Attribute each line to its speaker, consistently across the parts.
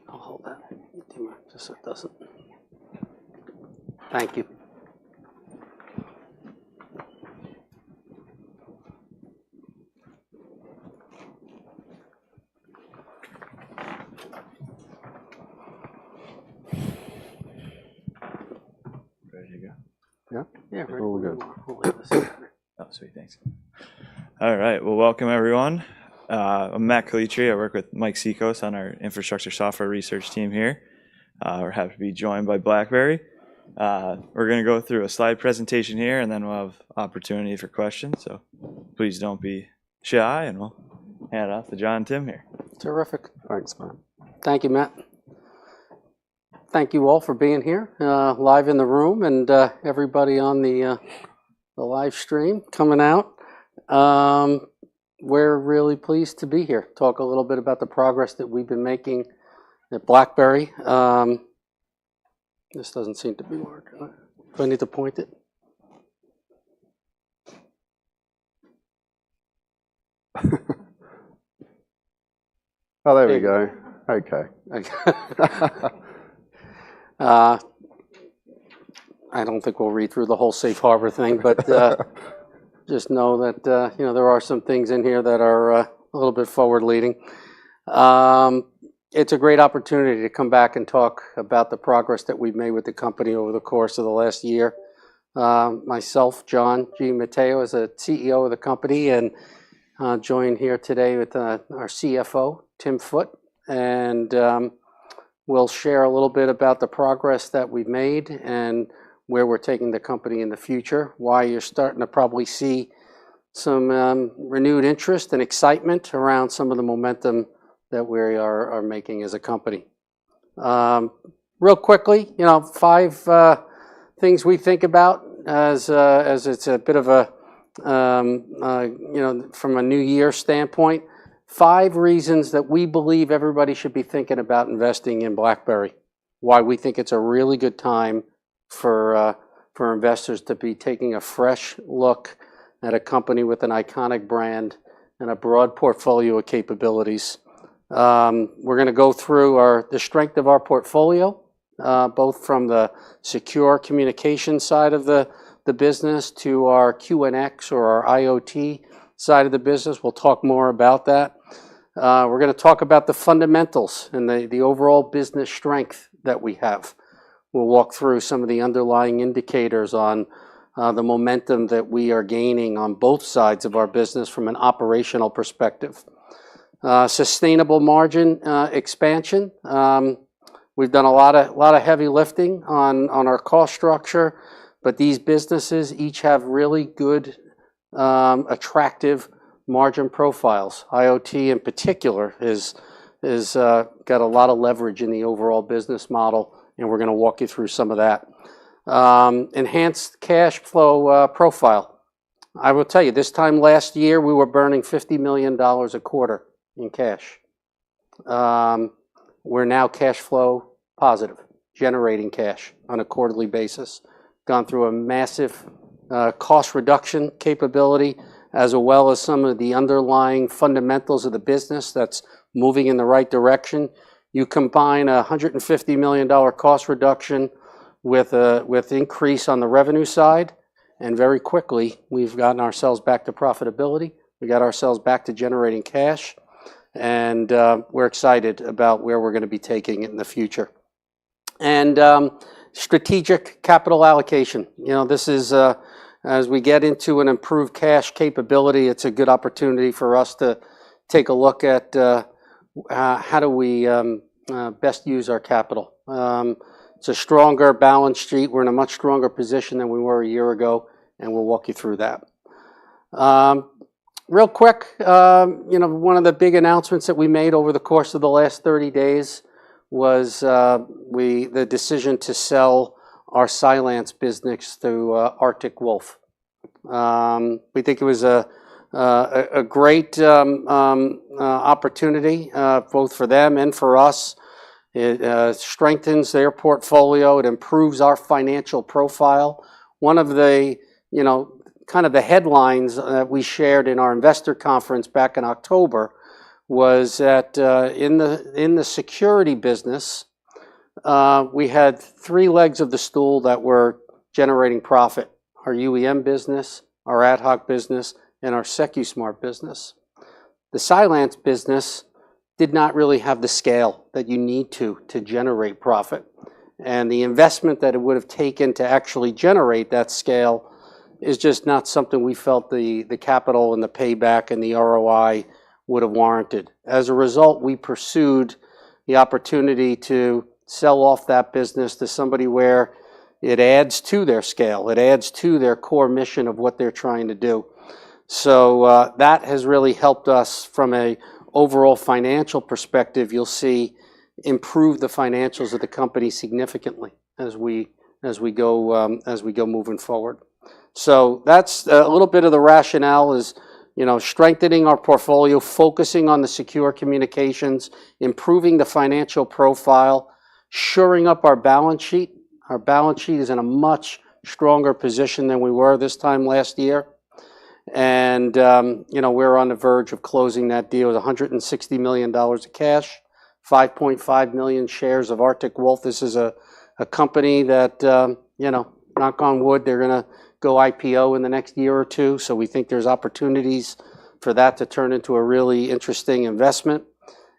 Speaker 1: I'll hold that, just so it doesn't. Thank you.
Speaker 2: Ready to go?
Speaker 3: Yeah?
Speaker 1: Yeah, right.
Speaker 3: All good.
Speaker 2: Oh, sweet, thanks. All right, well, welcome everyone. I'm Matt Calitri. I work with Mike Seacos on our infrastructure software research team here. We're happy to be joined by BlackBerry. We're going to go through a slide presentation here, and then we'll have opportunity for questions. So please don't be shy, and we'll hand it off to John and Tim here.
Speaker 1: Terrific.
Speaker 3: Thanks, Matt.
Speaker 1: Thank you, Matt. Thank you all for being here, live in the room, and everybody on the live stream coming out. We're really pleased to be here. Talk a little bit about the progress that we've been making at BlackBerry. This doesn't seem to be working. Do I need to point it?
Speaker 3: Oh, there we go. Okay.
Speaker 1: I don't think we'll read through the whole safe harbor thing, but just know that there are some things in here that are a little bit forward-leading. It's a great opportunity to come back and talk about the progress that we've made with the company over the course of the last year. Myself, John G. Matteo, is the CEO of the company, and joined here today with our CFO, Tim Foote, and we'll share a little bit about the progress that we've made and where we're taking the company in the future, why you're starting to probably see some renewed interest and excitement around some of the momentum that we are making as a company. Real quickly, 5 things we think about as it's a bit of a, from a new year standpoint. 5 reasons that we believe everybody should be thinking about investing in BlackBerry. Why we think it's a really good time for investors to be taking a fresh look at a company with an iconic brand and a broad portfolio of capabilities. We're going to go through the strength of our portfolio, both from the secure communication side of the business to our QNX or our IoT side of the business. We'll talk more about that. We're going to talk about the fundamentals and the overall business strength that we have. We'll walk through some of the underlying indicators on the momentum that we are gaining on both sides of our business from an operational perspective. Sustainable margin expansion. We've done a lot of heavy lifting on our cost structure, but these businesses each have really good, attractive margin profiles. IoT in particular is got a lot of leverage in the overall business model, and we're going to walk you through some of that. Enhanced cash flow profile. I will tell you, this time last year we were burning $50 million a quarter in cash. We're now cash flow positive, generating cash on a quarterly basis. Gone through a massive cost reduction capability, as well as some of the underlying fundamentals of the business that's moving in the right direction. You combine a $150 million cost reduction with increase on the revenue side, and very quickly we've gotten ourselves back to profitability. We got ourselves back to generating cash, and we're excited about where we're going to be taking it in the future. And strategic capital allocation. You know, this is as we get into an improved cash capability, it's a good opportunity for us to take a look at how do we best use our capital. It's a stronger balance sheet. We're in a much stronger position than we were a year ago, and we'll walk you through that. Real quick, you know, one of the big announcements that we made over the course of the last 30 days was the decision to sell our Cylance business to Arctic Wolf. We think it was a great opportunity both for them and for us. It strengthens their portfolio. It improves our financial profile. One of the, you know, kind of the headlines that we shared in our investor conference back in October was that in the security business, we had three legs of the stool that were generating profit: our UEM business, our ad hoc business, and our SecuSmart business. The Cylance business did not really have the scale that you need to generate profit, and the investment that it would have taken to actually generate that scale is just not something we felt the capital and the payback and the ROI would have warranted. As a result, we pursued the opportunity to sell off that business to somebody where it adds to their scale, it adds to their core mission of what they're trying to do. So that has really helped us from a overall financial perspective. You'll see improve the financials of the company significantly as we go moving forward. So that's a little bit of the rationale, is, you know, strengthening our portfolio, focusing on the secure communications, improving the financial profile, shoring up our balance sheet. Our balance sheet is in a much stronger position than we were this time last year. And, you know, we're on the verge of closing that deal with $160 million of cash, 5.5 million shares of Arctic Wolf. This is a company that, you know, knock on wood, they're going to go IPO in the next year or two. So we think there's opportunities for that to turn into a really interesting investment.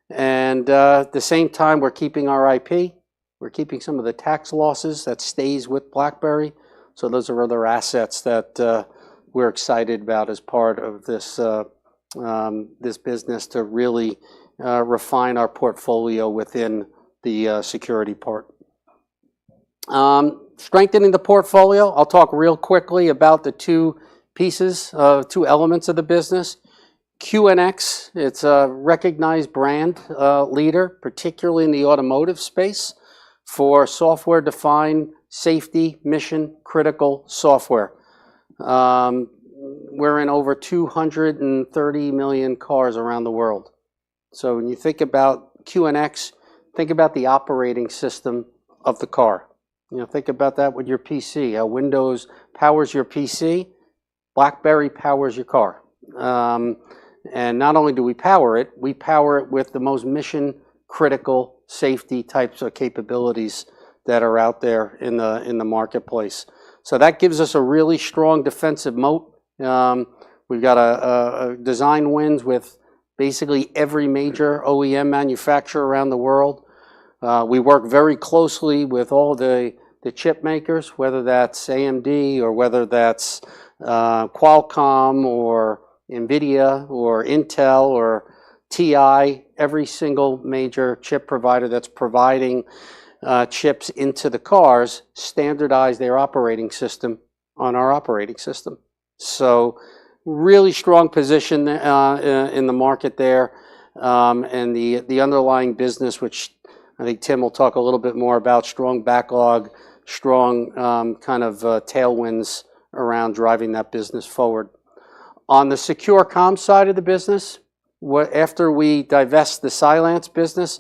Speaker 1: And at the same time, we're keeping our IP. We're keeping some of the tax losses that stays with BlackBerry. So those are other assets that we're excited about as part of this this business to really refine our portfolio within the security part. Strengthening the portfolio, I'll talk real quickly about the two elements of the business. QNX, it's a recognized brand leader, particularly in the automotive space, for software-defined safety mission-critical software. We're in over 230 million cars around the world. So when you think about QNX, think about the operating system of the car. You know, think about that with your PC. How Windows powers your PC, BlackBerry powers your car. And not only do we power it with the most mission critical safety types of capabilities that are out there in the marketplace. So that gives us a really strong defensive moat. We've got a design wins with basically every major OEM manufacturer around the world. We work very closely with all the chip makers, whether that's AMD or whether that's Qualcomm or NVIDIA or Intel or TI, every single major chip provider that's providing chips into the cars standardize their operating system on our operating system. So really strong position in the market there, and the underlying business, which I think Tim will talk a little bit more about, strong backlog, strong kind of tailwinds around driving that business forward. On the secure comms side of the business, after we divest the Cylance business,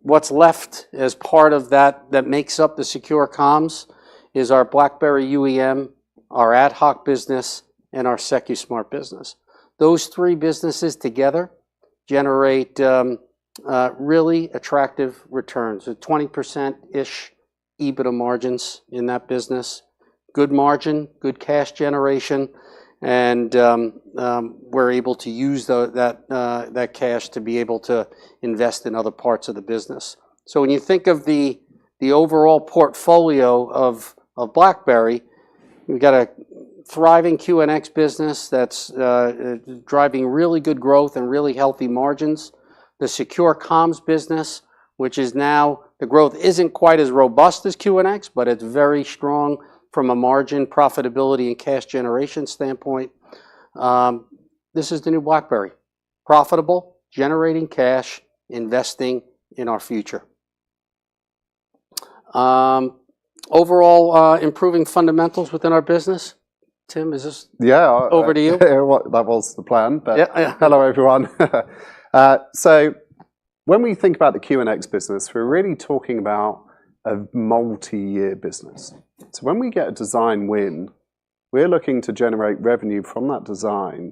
Speaker 1: what's left as part of that makes up the secure comms is our BlackBerry UEM, our ad hoc business, and our SecuSmart business. Those three businesses together generate really attractive returns, 20%-ish EBITDA margins in that business. Good margin, good cash generation, and we're able to use that cash to be able to invest in other parts of the business. So when you think of the overall portfolio of BlackBerry, we've got a thriving QNX business that's driving really good growth and really healthy margins. The secure comms business, which is now, the growth isn't quite as robust as QNX, but it's very strong from a margin, profitability, and cash generation standpoint. This is the new BlackBerry. Profitable, generating cash, investing in our future. Overall, improving fundamentals within our business. Tim, is this over to you?
Speaker 3: That was the plan, but
Speaker 1: yeah.
Speaker 3: Hello everyone. So when we think about the QNX business, we're really talking about a multi-year business. So when we get a design win, we're looking to generate revenue from that design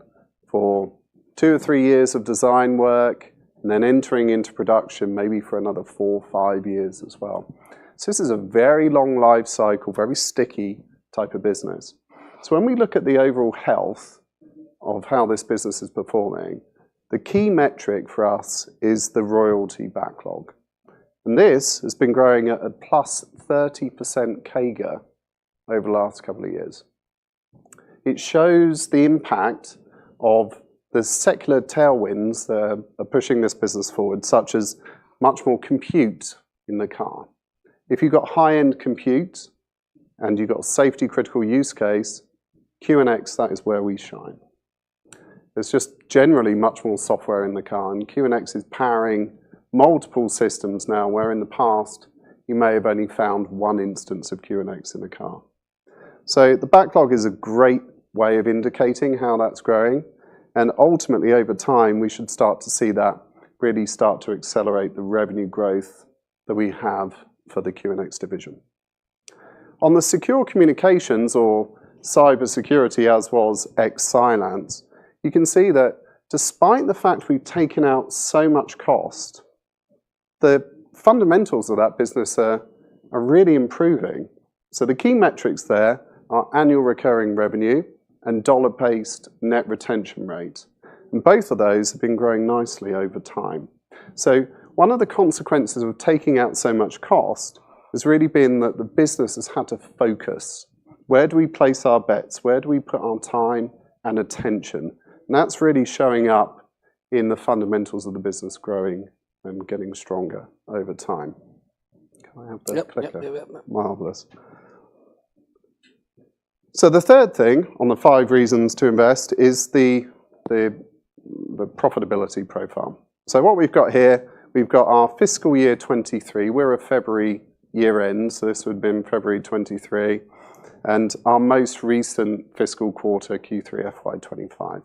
Speaker 3: for 2 or 3 years of design work, and then entering into production maybe for another 4 or 5 years as well. So this is a very long life cycle, very sticky type of business. So when we look at the overall health of how this business is performing, the key metric for us is the royalty backlog. And this has been growing at a plus 30% CAGR over the last couple of years. It shows the impact of the secular tailwinds that are pushing this business forward, such as much more compute in the car. If you've got high-end compute and you've got a safety critical use case, QNX, that is where we shine. There's just generally much more software in the car, and QNX is powering multiple systems now, where in the past you may have only found one instance of QNX in the car. So the backlog is a great way of indicating how that's growing, and ultimately over time we should start to see that really start to accelerate the revenue growth that we have for the QNX division. On the secure communications or cybersecurity, as was ex-Cylance, you can see that despite the fact we've taken out so much cost, the fundamentals of that business are really improving. So the key metrics there are annual recurring revenue and dollar-based net retention rate. And both of those have been growing nicely over time. So one of the consequences of taking out so much cost has really been that the business has had to focus. Where do we place our bets? Where do we put our time and attention? And that's really showing up in the fundamentals of the business growing and getting stronger over time. Can I have the clicker? Yep. Marvelous. So the third thing on the 5 reasons to invest is the profitability profile. So what we've got here, we've got our fiscal year 23. We're a February year end, so this would have been February 23, and our most recent fiscal quarter, Q3 FY25.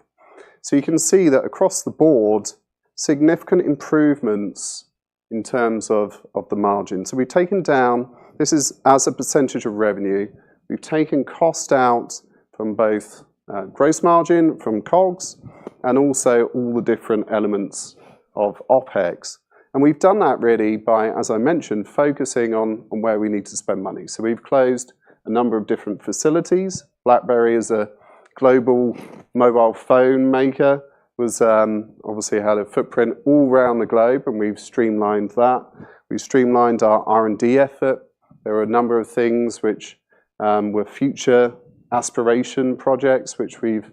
Speaker 3: So you can see that across the board, significant improvements in terms of the margin. So we've taken down, this is as a percentage of revenue, we've taken cost out from both gross margin from COGS, and also all the different elements of OPEX. And we've done that really by, as I mentioned, focusing on where we need to spend money. So we've closed a number of different facilities. BlackBerry is a global mobile phone maker, was obviously had a footprint all around the globe, and we've streamlined that. We've streamlined our R&D effort. There are a number of things which were future aspiration projects which we've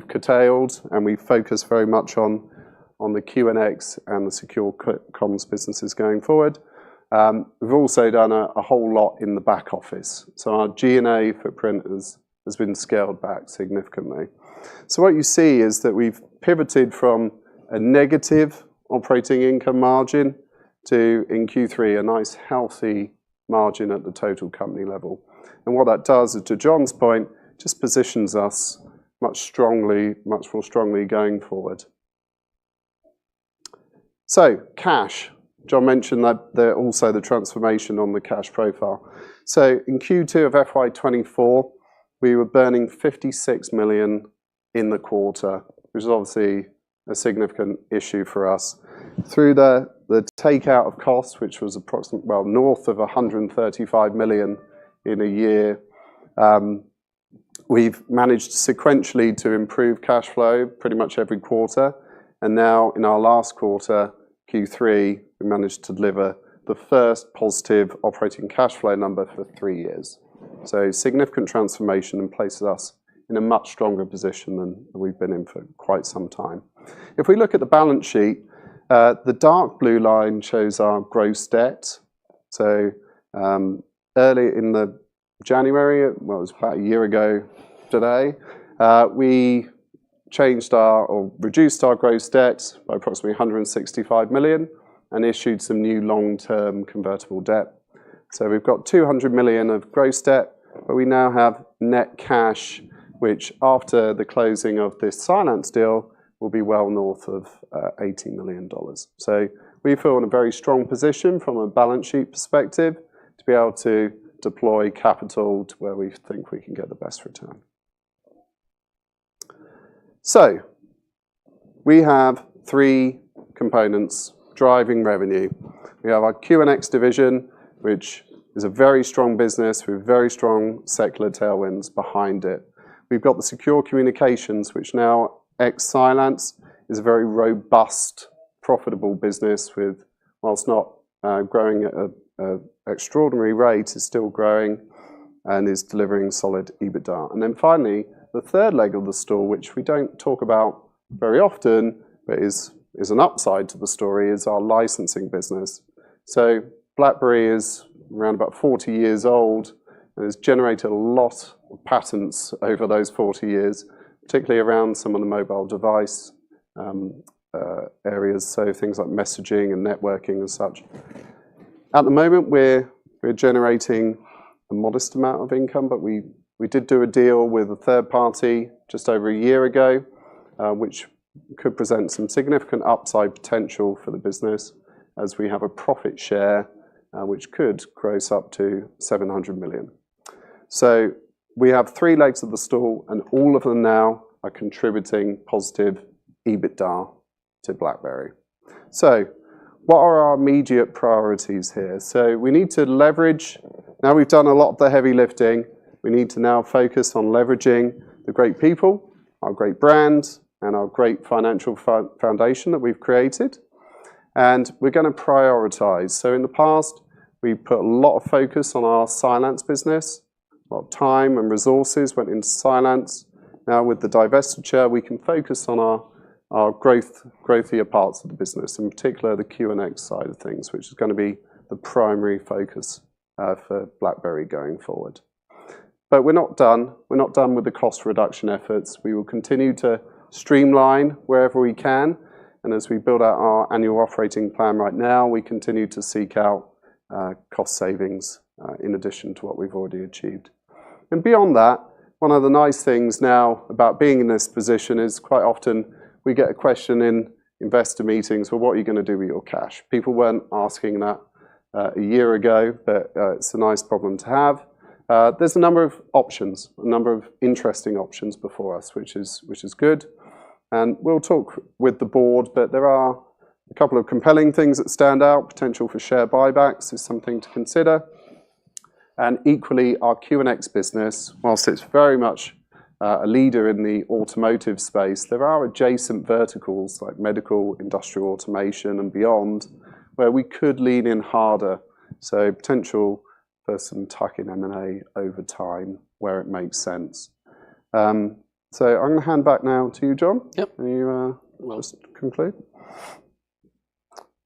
Speaker 3: curtailed, and we've focused very much on the QNX and the secure comms businesses going forward. We've also done a whole lot in the back office. So our G&A footprint has been scaled back significantly. So what you see is that we've pivoted from a negative operating income margin to, in Q3, a nice healthy margin at the total company level. And what that does is, to John's point, just positions us much more strongly going forward. So cash. John mentioned that also the transformation on the cash profile. So in Q2 of FY24, we were burning 56 million in the quarter, which is obviously a significant issue for us. Through the takeout of costs, which was approximately, well, north of 135 million in a year, we've managed sequentially to improve cash flow pretty much every quarter. And now in our last quarter, Q3, we managed to deliver the first positive operating cash flow number for 3 years. So significant transformation, and places us in a much stronger position than we've been in for quite some time. If we look at the balance sheet, the dark blue line shows our gross debt. So early in the January, well, it was about a year ago today, we reduced our gross debt by approximately 165 million and issued some new long-term convertible debt. So we've got 200 million of gross debt, but we now have net cash, which after the closing of this Cylance deal will be well north of $80 million. So we feel in a very strong position from a balance sheet perspective to be able to deploy capital to where we think we can get the best return. So we have 3 components driving revenue. We have our QNX division, which is a very strong business with very strong secular tailwinds behind it. We've got the secure communications, which now, ex-Cylance, is a very robust, profitable business with, whilst not growing at an extraordinary rate, is still growing and is delivering solid EBITDA. And then finally, the third leg of the stool, which we don't talk about very often, but is an upside to the story, is our licensing business. So BlackBerry is around about 40 years old and has generated a lot of patents over those 40 years, particularly around some of the mobile device areas, so things like messaging and networking and such. At the moment, we're generating a modest amount of income, but we did do a deal with a third party just over a year ago, which could present some significant upside potential for the business, as we have a profit share, which could gross up to 700 million. So we have 3 legs of the stool, and all of them now are contributing positive EBITDA to BlackBerry. So what are our immediate priorities here? So we need to leverage, now we've done a lot of the heavy lifting, we need to now focus on leveraging the great people, our great brand, and our great financial foundation that we've created. And we're going to prioritize. So in the past, we put a lot of focus on our Cylance business. A lot of time and resources went into Cylance. Now with the divestiture, we can focus on our growthier parts of the business, in particular the QNX side of things, which is going to be the primary focus for BlackBerry going forward. But we're not done. We're not done with the cost reduction efforts. We will continue to streamline wherever we can. And as we build out our annual operating plan right now, we continue to seek out cost savings in addition to what we've already achieved. And beyond that, one of the nice things now about being in this position is quite often we get a question in investor meetings, well, what are you going to do with your cash? People weren't asking that a year ago, but it's a nice problem to have. There's a number of options, a number of interesting options before us, which is good. And we'll talk with the board, but there are a couple of compelling things that stand out. Potential for share buybacks is something to consider. And equally, our QNX business, whilst it's very much a leader in the automotive space, there are adjacent verticals like medical, industrial automation and beyond, where we could lean in harder. So potential for some tuck-in M&A over time where it makes sense. So I'm going to hand back now to you, John.
Speaker 1: Yep.
Speaker 3: Can you just conclude?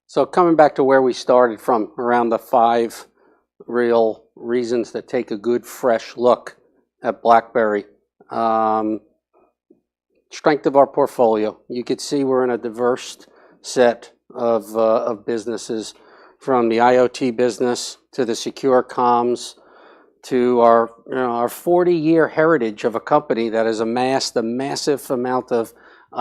Speaker 1: So coming back to where we started from, around the 5 real reasons that take a good, fresh look at BlackBerry. Strength of our portfolio. You could see we're in a diverse set of businesses, from the IoT business to the secure comms to our 40-year heritage of a company that has amassed a massive amount of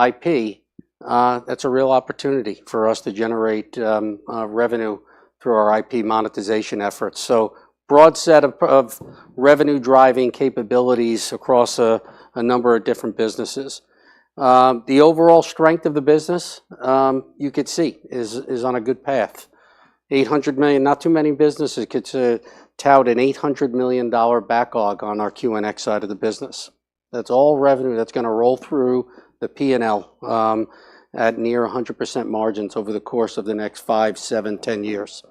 Speaker 1: IP. That's a real opportunity for us to generate revenue through our IP monetization efforts. So broad set of revenue driving capabilities across a number of different businesses. The overall strength of the business, you could see, is on a good path. 800 million, not too many businesses could tout an $800 million backlog on our QNX side of the business. That's all revenue that's going to roll through the P&L at near 100% margins over the course of the next 5, 7, 10 years.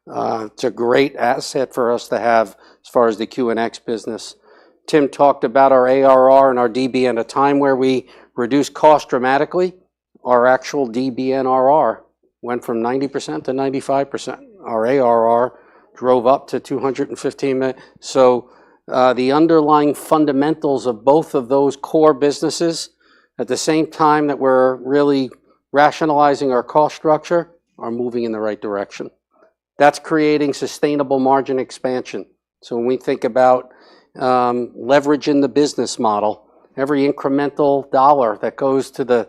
Speaker 1: It's a great asset for us to have as far as the QNX business. Tim talked about our ARR and our DB at a time where we reduced cost dramatically. Our actual DBNRR went from 90% to 95%. Our ARR drove up to 215 million. So the underlying fundamentals of both of those core businesses, at the same time that we're really rationalizing our cost structure, are moving in the right direction. That's creating sustainable margin expansion. So when we think about leveraging the business model, every incremental dollar that goes to the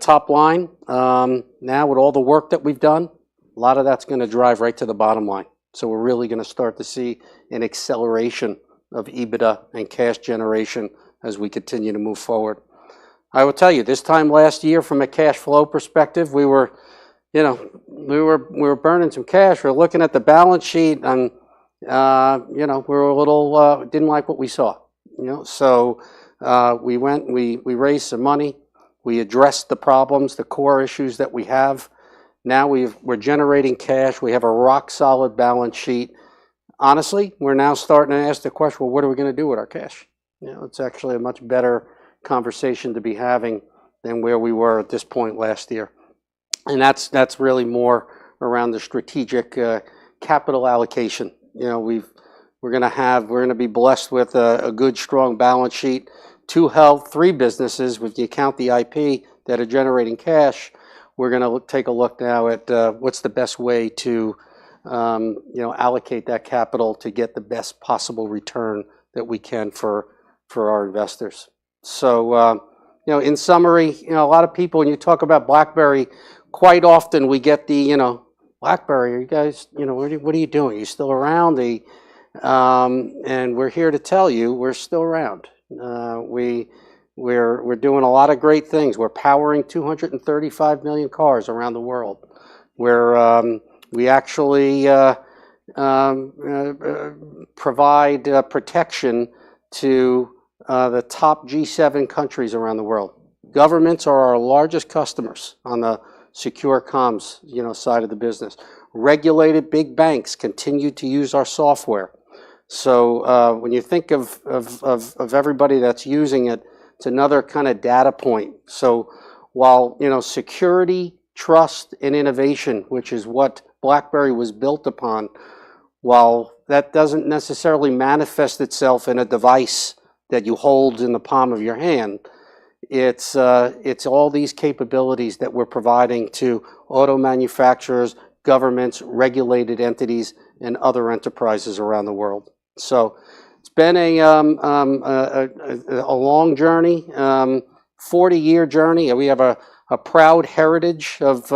Speaker 1: top line, now with all the work that we've done, a lot of that's going to drive right to the bottom line. So we're really going to start to see an acceleration of EBITDA and cash generation as we continue to move forward. I will tell you, this time last year, from a cash flow perspective, we were burning some cash. We're looking at the balance sheet, and we were a little didn't like what we saw. So we raised some money. We addressed the problems, the core issues that we have. Now we're generating cash. We have a rock solid balance sheet. Honestly, we're now starting to ask the question, well, what are we going to do with our cash? It's actually a much better conversation to be having than where we were at this point last year. And that's really more around the strategic capital allocation. We're going to be blessed with a good, strong balance sheet, 3 businesses, if you count the IP, that are generating cash. We're going to take a look now at what's the best way to allocate that capital to get the best possible return that we can for our investors. So in summary, a lot of people, when you talk about BlackBerry, quite often we get the BlackBerry, are you guys, what are you doing? Are you still around? And we're here to tell you we're still around. We're doing a lot of great things. We're powering 235 million cars around the world. We actually provide protection to the top G7 countries around the world. Governments are our largest customers on the secure comms side of the business. Regulated big banks continue to use our software. So when you think of everybody that's using it, it's another kind of data point. So while security, trust, and innovation, which is what BlackBerry was built upon, while that doesn't necessarily manifest itself in a device that you hold in the palm of your hand, it's all these capabilities that we're providing to auto manufacturers, governments, regulated entities, and other enterprises around the world. So it's been a long journey, 40-year journey. We have a proud heritage of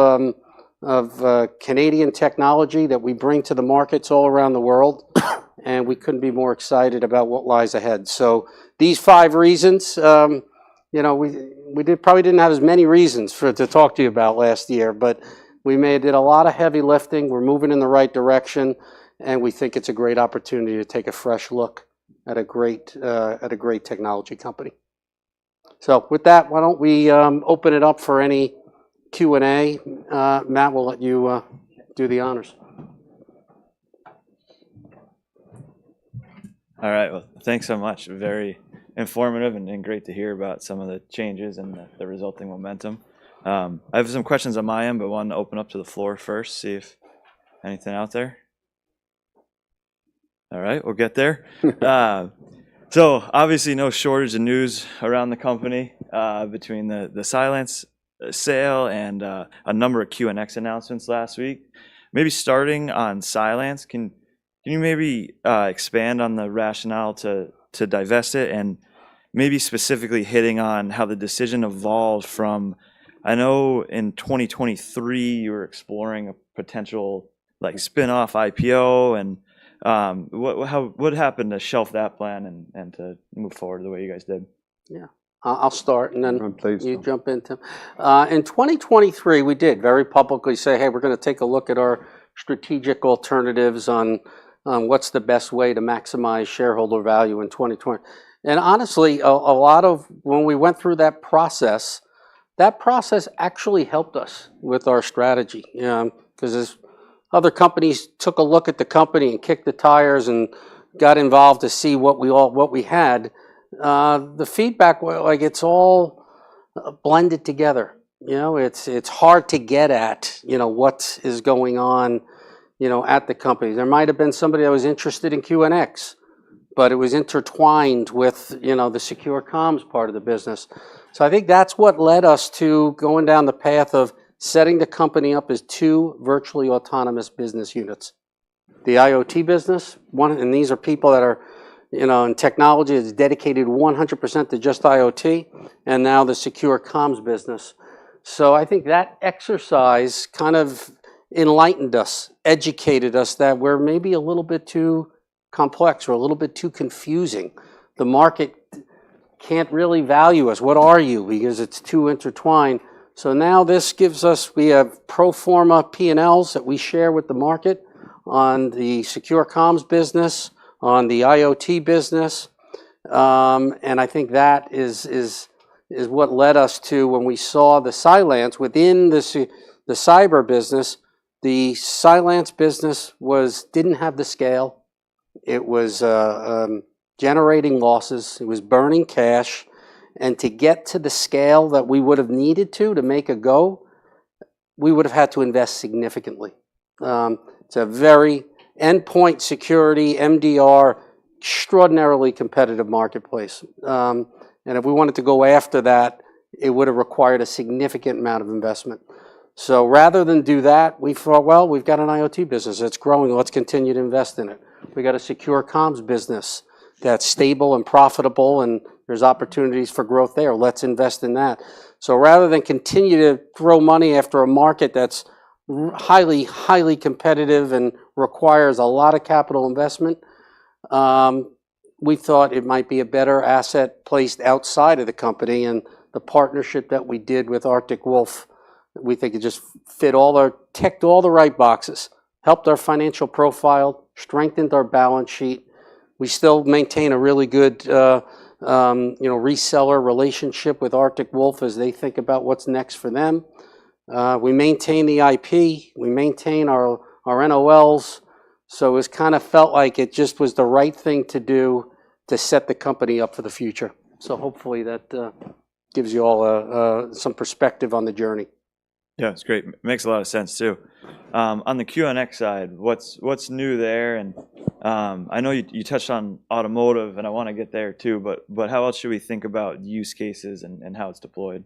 Speaker 1: Canadian technology that we bring to the markets all around the world. and we couldn't be more excited about what lies ahead. So these 5 reasons, you know, probably didn't have as many reasons to talk to you about last year, but we did a lot of heavy lifting. We're moving in the right direction, and we think it's a great opportunity to take a fresh look at a great technology company. So with that, why don't we open it up for any Q&A. Matt, we'll let you do the honors.
Speaker 2: All right. Well, thanks so much. Very informative and great to hear about some of the changes and the resulting momentum. I have some questions on my end, but want to open up to the floor first, see if anything out there. All right, we'll get there. So obviously no shortage of news around the company between the Cylance sale and a number of QNX announcements last week. Maybe starting on Cylance, can you maybe expand on the rationale to divest it, and maybe specifically hitting on how the decision evolved from, I know in 2023 you were exploring a potential like spin-off IPO, and what happened to shelf that plan and to move forward the way you guys did?
Speaker 1: Yeah, I'll start and then
Speaker 3: Please,
Speaker 1: you jump in, Tim. In 2023, we did very publicly say, hey, we're going to take a look at our strategic alternatives on what's the best way to maximize shareholder value in 2020. And honestly, a lot of when we went through that process actually helped us with our strategy. Because as other companies took a look at the company and kicked the tires and got involved to see what we had, the feedback was like it's all blended together. You know, it's hard to get at, you know, what is going on, you know, at the company. There might have been somebody that was interested in QNX, but it was intertwined with, you know, the secure comms part of the business. So I think that's what led us to going down the path of setting the company up as 2 virtually autonomous business units. The IoT business, and these are people that are, you know, in technology that's dedicated 100% to just IoT, and now the secure comms business. So I think that exercise kind of enlightened us, educated us that we're maybe a little bit too complex or a little bit too confusing. The market can't really value us. What are you? Because it's too intertwined. So now this gives us, we have pro forma P&Ls that we share with the market on the secure comms business, on the IoT business. And I think that is what led us to, when we saw the Cylance within the cyber business, the Cylance business didn't have the scale. It was generating losses. It was burning cash. And to get to the scale that we would have needed to make a go, we would have had to invest significantly. It's a very endpoint security, MDR, extraordinarily competitive marketplace. And if we wanted to go after that, it would have required a significant amount of investment. So rather than do that, we thought, well, we've got an IoT business that's growing. Let's continue to invest in it. We got a secure comms business that's stable and profitable, and there's opportunities for growth there. Let's invest in that. So rather than continue to throw money after a market that's highly, highly competitive and requires a lot of capital investment, we thought it might be a better asset placed outside of the company. And the partnership that we did with Arctic Wolf, we think it just ticked all the right boxes, helped our financial profile, strengthened our balance sheet. We still maintain a really good reseller relationship with Arctic Wolf as they think about what's next for them. We maintain the IP, we maintain our NOLs, so it's kind of felt like it just was the right thing to do to set the company up for the future. So hopefully that gives you all some perspective on the journey.
Speaker 2: Yeah, it's great. Makes a lot of sense too. On the QNX side, what's new there? And I know you touched on automotive, and I want to get there too. But how else should we think about use cases and how it's deployed?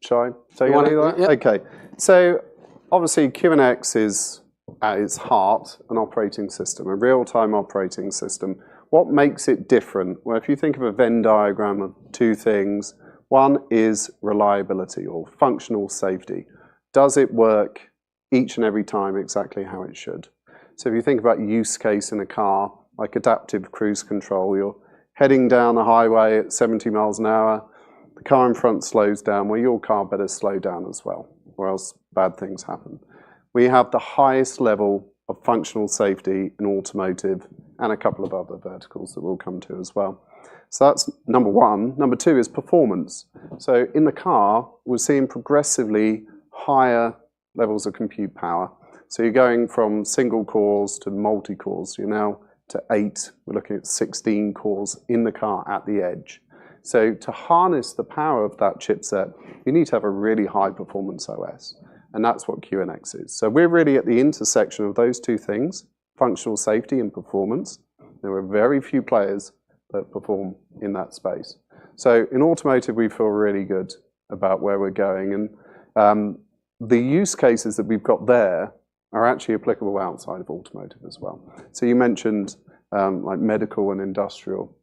Speaker 3: Shall I take any of that?
Speaker 1: Yeah.
Speaker 3: Okay. So obviously QNX is at its heart an operating system, a real-time operating system. What makes it different? Well, if you think of a Venn diagram of 2 things, one is reliability or functional safety. Does it work each and every time exactly how it should? So if you think about use case in a car, like adaptive cruise control, you're heading down the highway at 70 miles an hour, the car in front slows down, well, your car better slow down as well, or else bad things happen. We have the highest level of functional safety in automotive and a couple of other verticals that we'll come to as well. So that's number one. Number two is performance. So in the car, we're seeing progressively higher levels of compute power. So you're going from single cores to multi-cores. You're now to 8. We're looking at 16 cores in the car at the edge. So to harness the power of that chipset, you need to have a really high performance OS. And that's what QNX is. So we're really at the intersection of those two things, functional safety and performance. There are very few players that perform in that space. So in automotive, we feel really good about where we're going. And the use cases that we've got there are actually applicable outside of automotive as well. So you mentioned like medical and industrial.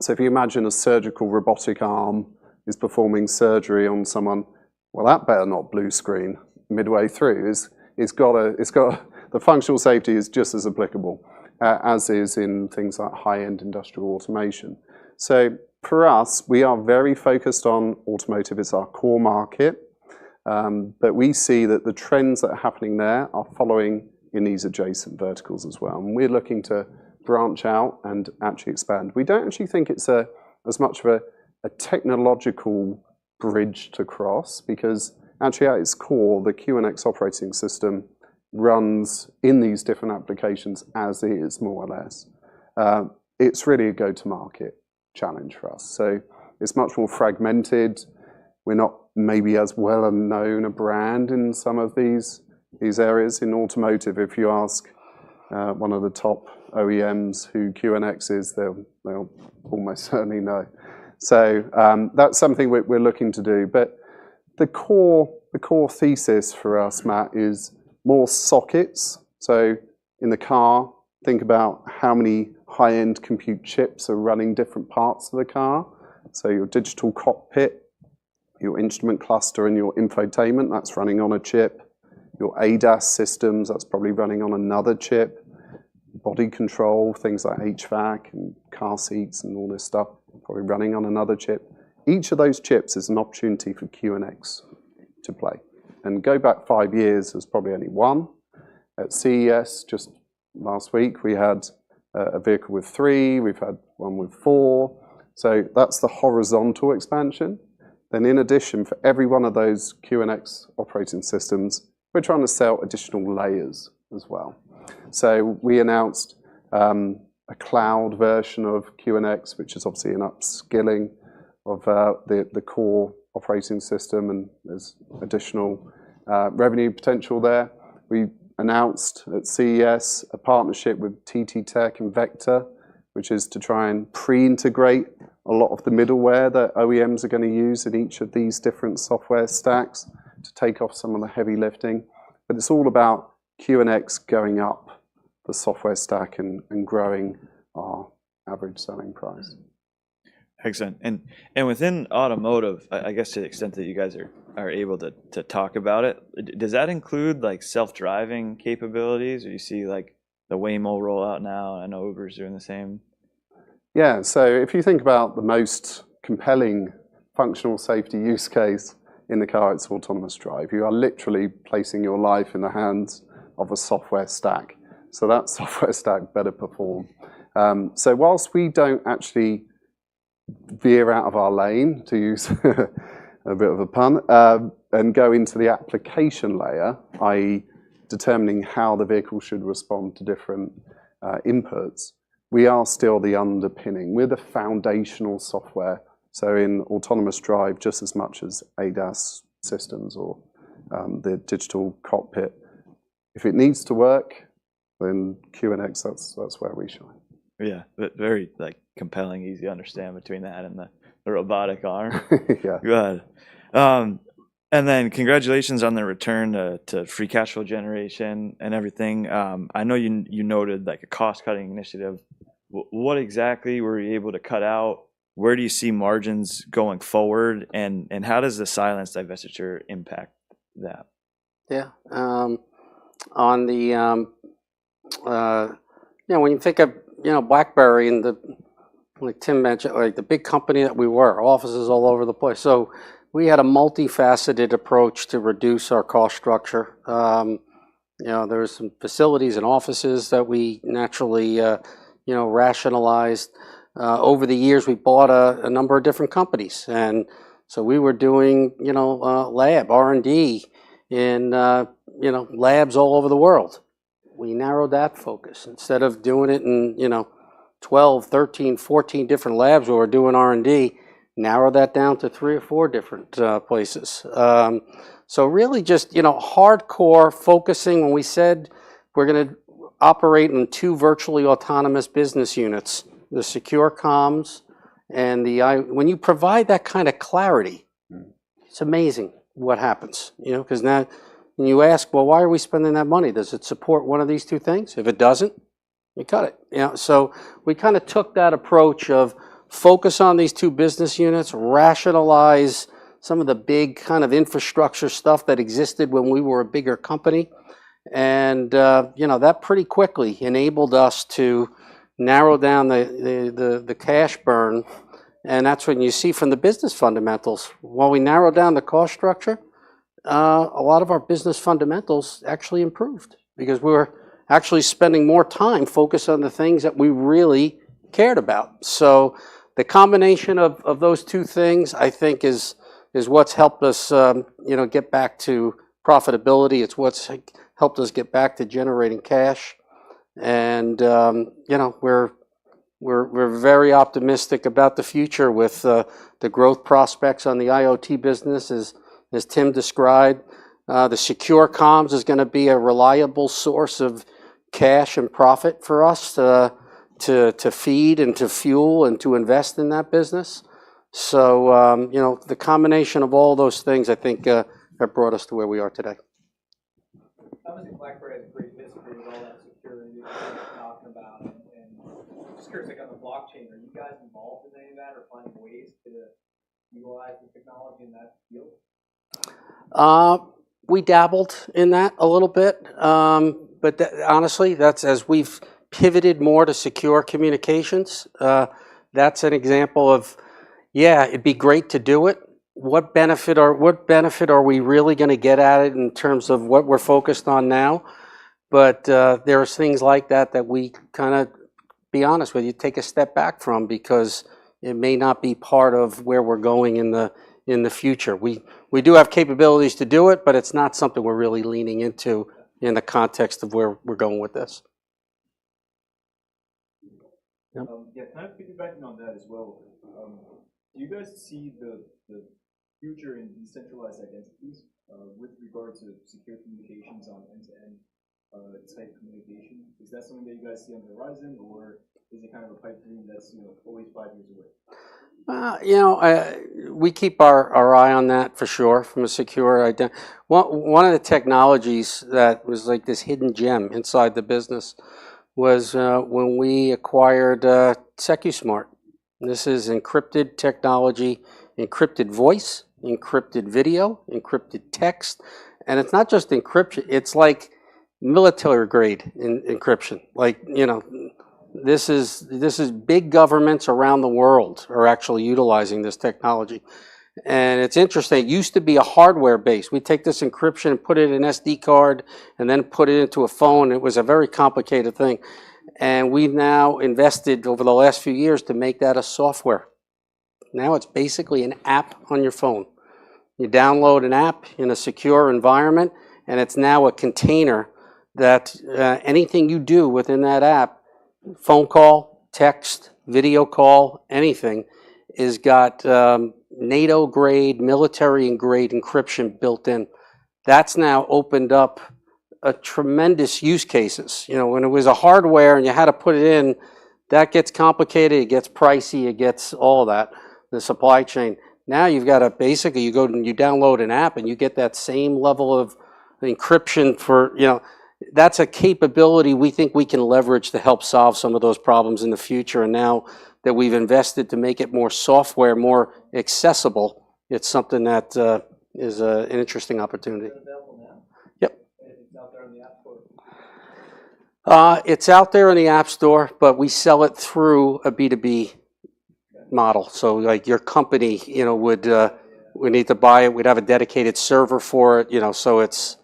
Speaker 3: So if you imagine a surgical robotic arm is performing surgery on someone, well, that better not blue screen midway through. It's got the functional safety is just as applicable as is in things like high-end industrial automation. So for us, we are very focused on automotive as our core market, but we see that the trends that are happening there are following in these adjacent verticals as well. And we're looking to branch out and actually expand. We don't actually think it's as much of a technological bridge to cross, because actually at its core, the QNX operating system runs in these different applications as is, more or less. It's really a go-to-market challenge for us. So it's much more fragmented. We're not maybe as well known a brand in some of these areas. In automotive, if you ask one of the top OEMs who QNX is, they'll almost certainly know. So that's something we're looking to do. But the core thesis for us, Matt, is more sockets. So in the car, think about how many high-end compute chips are running different parts of the car. So your digital cockpit, your instrument cluster, and your infotainment, that's running on a chip. Your ADAS systems, that's probably running on another chip. Body control, things like HVAC and car seats and all this stuff, probably running on another chip. Each of those chips is an opportunity for QNX to play. And go back 5 years, there's probably only one. At CES just last week, we had a vehicle with 3, we've had one with 4. So that's the horizontal expansion. Then in addition, for every one of those QNX operating systems, we're trying to sell additional layers as well. So we announced a cloud version of QNX, which is obviously an upskilling of the core operating system, and there's additional revenue potential there. We announced at CES a partnership with TT Tech and Vector, which is to try and pre-integrate a lot of the middleware that OEMs are going to use in each of these different software stacks to take off some of the heavy lifting. But it's all about QNX going up the software stack and growing our average selling price.
Speaker 2: Excellent. And within automotive, I guess to the extent that you guys are able to talk about it, does that include like self-driving capabilities, or you see like the Waymo rollout now? I know Uber's doing the same.
Speaker 3: Yeah, so if you think about the most compelling functional safety use case in the car, it's autonomous drive. You are literally placing your life in the hands of a software stack. So that software stack better perform. So whilst we don't actually veer out of our lane, to use a bit of a pun, and go into the application layer, i.e. determining how the vehicle should respond to different inputs, we are still the underpinning. We're the foundational software. So in autonomous drive, just as much as ADAS systems or the digital cockpit, if it needs to work, then QNX, that's where we shine.
Speaker 2: Yeah, but very like compelling, easy to understand between that and the robotic arm.
Speaker 3: Yeah.
Speaker 2: Good. And then congratulations on the return to free cash flow generation and everything. I know you noted like a cost-cutting initiative. What exactly were you able to cut out? Where do you see margins going forward? And how does the Silence divestiture impact that?
Speaker 1: Yeah. On the When you think of, BlackBerry and like Tim mentioned, like the big company that we were, offices all over the place. So we had a multifaceted approach to reduce our cost structure. There was some facilities and offices that we naturally, rationalized. Over the years, we bought a number of different companies, and so we were doing, lab R&D in, labs all over the world. We narrowed that focus. Instead of doing it in, 12, 13, 14 different labs where we're doing R&D, narrow that down to 3 or 4 different places. So really just, hardcore focusing. When we said we're going to operate in 2 virtually autonomous business units, the secure comms and when you provide that kind of clarity, it's amazing what happens, because now when you ask, well, why are we spending that money? Does it support one of these 2 things? If it doesn't, you cut it. So we kind of took that approach of focus on these 2 business units, rationalize some of the big kind of infrastructure stuff that existed when we were a bigger company. And, that pretty quickly enabled us to narrow down the cash burn. And that's when you see from the business fundamentals, while we narrowed down the cost structure, a lot of our business fundamentals actually improved because we were actually spending more time focused on the things that we really cared about. So the combination of those 2 things, I think, is what's helped us, get back to profitability. It's what's helped us get back to generating cash. And, we're very optimistic about the future with the growth prospects on the IoT business, as Tim described. The secure comms is going to be a reliable source of cash and profit for us to feed and to fuel and to invest in that business. So, the combination of all those things, I think, have brought us to where we are today.
Speaker 4: Obviously, BlackBerry has a great history with all that security that you're talking about. And just curious, like on the blockchain, are you guys involved in any of that or finding ways to utilize the technology in that field?
Speaker 1: We dabbled in that a little bit, but honestly, that's as we've pivoted more to secure communications. That's an example of, it'd be great to do it. What benefit are we really going to get at it in terms of what we're focused on now? But there's things like that we kind of, be honest with you, take a step back from because it may not be part of where we're going in the future. We do have capabilities to do it, but it's not something we're really leaning into in the context of where we're going with this.
Speaker 5: Kind of piggybacking on that as well. Do you guys see the future in decentralized identities with regard to secure communications on end-to-end type communication? Is that something that you guys see on the horizon, or is it kind of a pipe dream that's always 5 years away?
Speaker 1: We keep our eye on that for sure from a secure identity. One of the technologies that was like this hidden gem inside the business was when we acquired SecuSmart. This is encrypted technology, encrypted voice, encrypted video, encrypted text, and it's not just encryption, it's like military grade encryption. Like, this is big governments around the world are actually utilizing this technology. And it's interesting, it used to be a hardware base. We take this encryption and put it in an SD card and then put it into a phone. It was a very complicated thing. And we've now invested over the last few years to make that a software. Now it's basically an app on your phone. You download an app in a secure environment, and it's now a container that anything you do within that app, phone call, text, video call, anything, is got NATO-grade, military-grade encryption built in. That's now opened up a tremendous use cases. When it was a hardware and you had to put it in, that gets complicated, it gets pricey, it gets all of that, the supply chain. Now you've got to basically, you go and you download an app and you get that same level of encryption for, that's a capability we think we can leverage to help solve some of those problems in the future. And now that we've invested to make it more software, more accessible, it's something that is an interesting opportunity.
Speaker 4: Is it available now?
Speaker 1: Yep.
Speaker 4: It's out there on the App Store.
Speaker 1: It's out there in the App Store, but we sell it through a B2B model. So like your company, would need to buy it. We'd have a dedicated server for it, so it's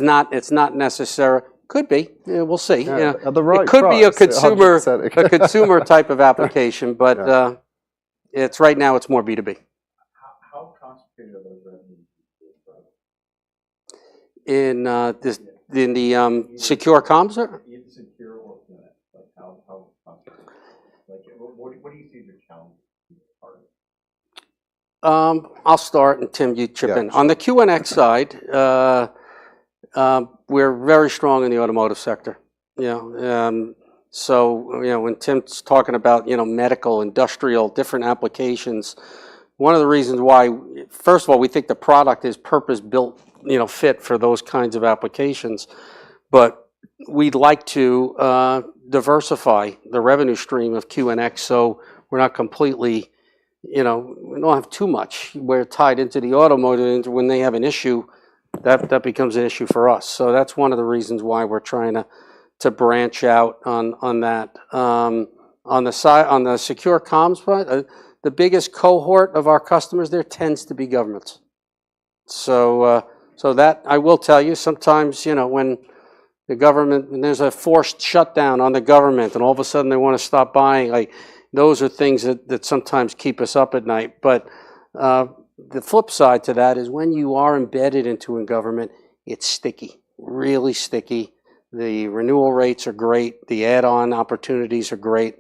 Speaker 1: not necessary. Could be. Yeah, we'll see.
Speaker 3: Yeah, at the right
Speaker 1: it could be a
Speaker 3: price,
Speaker 1: consumer
Speaker 3: 100%.
Speaker 1: a consumer type of application, but
Speaker 3: Yeah.
Speaker 1: it's right now it's more B2B.
Speaker 5: How concentrated are those revenues?
Speaker 1: In the secure comms, or?
Speaker 5: Either secure or QNX, like how concentrated? Like what do you see as your challenge?
Speaker 1: I'll start, and Tim, you chip in. On the QNX side, we're very strong in the automotive sector. So when Tim's talking about medical, industrial, different applications, one of the reasons why, first of all, we think the product is purpose-built, fit for those kinds of applications, but we'd like to diversify the revenue stream of QNX so we're not completely, we don't have too much. We're tied into the automotive, and when they have an issue, that becomes an issue for us. So that's one of the reasons why we're trying to branch out on that. On the secure comms front, the biggest cohort of our customers there tends to be governments. So that I will tell you, sometimes when the government, when there's a forced shutdown on the government, and all of a sudden they want to stop buying, like those are things that sometimes keep us up at night. But the flip side to that is when you are embedded into a government, it's sticky, really sticky. The renewal rates are great. The add-on opportunities are great.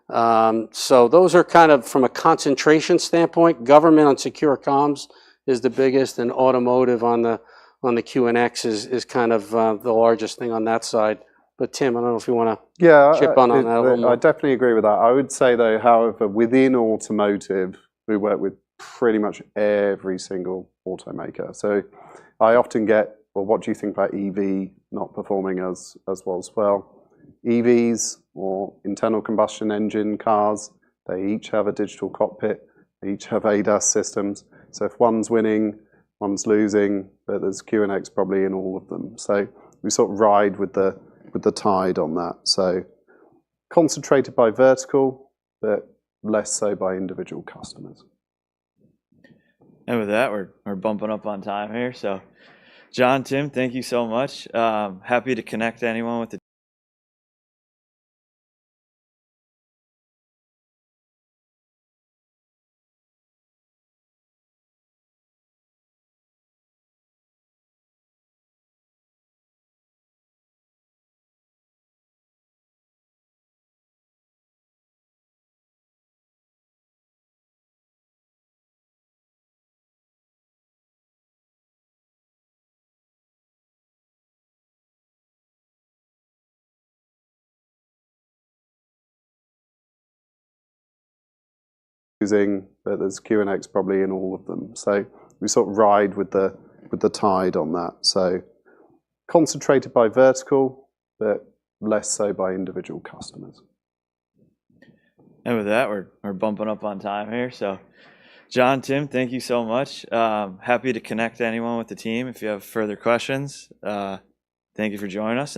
Speaker 1: So those are kind of, from a concentration standpoint, government on secure comms is the biggest, and automotive on the QNX is kind of the largest thing on that side. But Tim, I don't know if you want to chip on that a little more.
Speaker 3: I definitely agree with that. I would say though, however, within automotive, we work with pretty much every single automaker. So I often get, well, what do you think about EV not performing as well as well? EVs or internal combustion engine cars, they each have a digital cockpit, they each have ADAS systems. So if one's winning, one's losing, but there's QNX probably in all of them. So we sort of ride with the tide on that. So concentrated by vertical, but less so by individual customers.
Speaker 2: And with that, we're bumping up on time here. So John, Tim, thank you so much. Happy to connect anyone with the
Speaker 3: but there's QNX probably in all of them. So we sort of ride with the tide on that. So concentrated by vertical, but less so by individual customers.
Speaker 2: And with that, we're bumping up on time here. So John, Tim, thank you so much. Happy to connect anyone with the team if you have further questions. Thank you for joining us.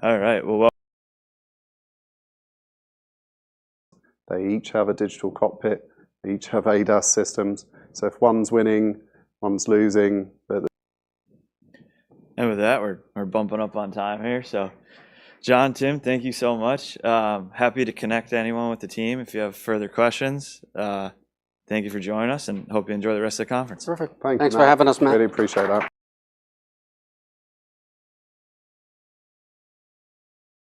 Speaker 2: All right, well.
Speaker 3: They each have a digital cockpit, they each have ADAS systems. So if one's winning, one's losing.
Speaker 2: And with that, we're bumping up on time here. So John, Tim, thank you so much. Happy to connect anyone with the team if you have further questions. Thank you for joining us, and hope you enjoy the rest of the conference.
Speaker 1: Perfect.
Speaker 3: Thanks
Speaker 1: for having us, Matt.
Speaker 3: Really appreciate that.